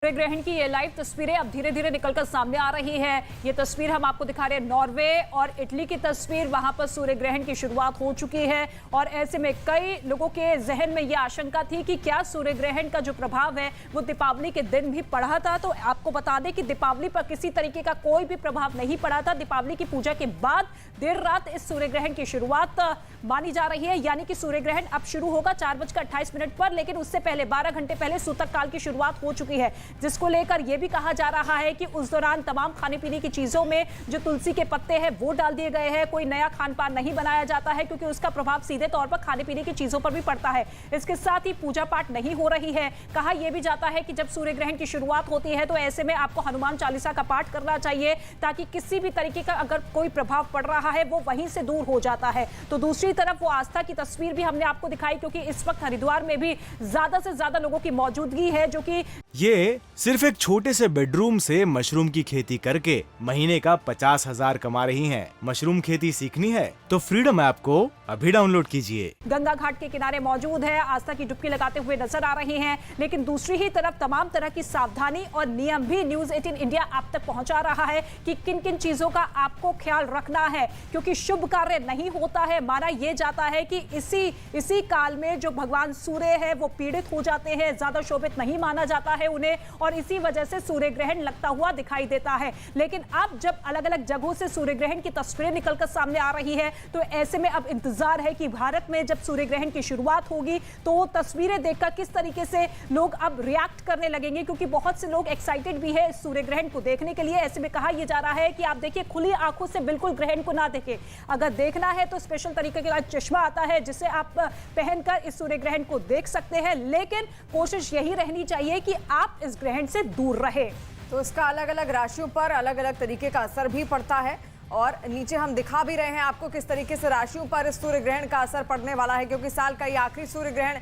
सूर्य ग्रहण की ये लाइव तस्वीरें अब धीरे धीरे निकलकर सामने आ रही है। ये तस्वीर हम आपको दिखा रहे हैं नॉर्वे और इटली की तस्वीर। वहां पर सूर्य ग्रहण की शुरुआत हो चुकी है और ऐसे में कई लोगों के जहन में ये आशंका थी कि क्या सूर्य ग्रहण का जो प्रभाव है वो दीपावली के दिन भी पड़ा था। तो आपको बता दें कि दीपावली पर किसी तरीके का कोई भी प्रभाव नहीं पड़ा था। दीपावली की पूजा के बाद देर रात इस सूर्य ग्रहण की शुरुआत मानी जा रही है, यानी कि सूर्य ग्रहण अब शुरू होगा 4:28 पर, लेकिन उससे पहले 12 घंटे पहले सूतक काल की शुरुआत हो चुकी है, जिसको लेकर यह भी कहा जा रहा है कि उस दौरान तमाम खाने पीने की चीजों में जो तुलसी के पत्ते हैं वो डाल दिए गए हैं। कोई नया खान पान नहीं बनाया जाता है क्योंकि उसका प्रभाव सीधे तौर पर खाने पीने की चीजों पर भी पड़ता है। इसके साथ ही पूजा पाठ नहीं हो रही है। कहा यह भी जाता है कि जब सूर्य ग्रहण की शुरुआत होती है तो ऐसे में आपको हनुमान चालीसा का पाठ करना चाहिए ताकि किसी भी तरीके का अगर कोई प्रभाव पड़ रहा है वो वहीं से दूर हो जाता है। तो दूसरी तरफ वो आस्था की तस्वीर भी हमने आपको दिखाई, क्योंकि इस वक्त हरिद्वार में भी ज्यादा से ज्यादा लोगों की मौजूदगी है जो कि ये सिर्फ एक छोटे से बेडरूम से मशरूम की खेती करके महीने का 50,000 कमा रही हैं। मशरूम खेती सीखनी है तो फ्रीडम ऐप को अभी डाउनलोड कीजिए। गंगा घाट के किनारे मौजूद है, आस्था की डुबकी लगाते हुए नजर आ रही हैं, लेकिन दूसरी ही तरफ तमाम तरह की सावधानी और नियम भी न्यूज 18 इंडिया आप तक पहुंचा रहा है कि किन किन चीजों का आपको ख्याल रखना है, क्योंकि शुभ कार्य नहीं होता है। माना यह जाता है कि इसी काल में जो भगवान सूर्य है वो पीड़ित हो जाते हैं, ज्यादा शोभित नहीं माना जाता है उन्हें, और इसी वजह से सूर्य ग्रहण लगता हुआ दिखाई देता है। लेकिन अब जब अलग अलग जगहों से सूर्य ग्रहण की तस्वीरें निकलकर सामने आ रही है तो ऐसे में अब इंतजार है कि भारत में जब सूर्य ग्रहण की शुरुआत होगी तो वो तस्वीरें देखकर किस तरीके से लोग अब रिएक्ट करने लगेंगे, क्योंकि बहुत से लोग एक्साइटेड भी है इस सूर्य ग्रहण को देखने के लिए। ऐसे में कहा यह जा रहा है कि आप देखिए, खुली आंखों से बिल्कुल ग्रहण को ना देखें। अगर देखना है तो स्पेशल तरीके का चश्मा आता है जिसे आप पहनकर इस सूर्य ग्रहण को देख सकते हैं, लेकिन कोशिश यही रहनी चाहिए कि आप इस ग्रहण से दूर रहे। तो इसका अलग अलग राशियों पर अलग अलग तरीके का असर भी पड़ता है और नीचे हम दिखा भी रहे हैं आपको किस तरीके से राशियों पर इस सूर्य ग्रहण का असर पड़ने वाला है, क्योंकि साल का ये आखिरी सूर्य ग्रहण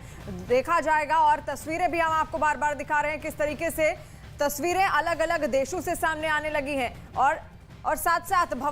देखा जाएगा। और तस्वीरें भी हम आपको बार बार दिखा रहे हैं किस तरीके से तस्वीरें अलग अलग देशों से सामने आने लगी हैं और साथ साथ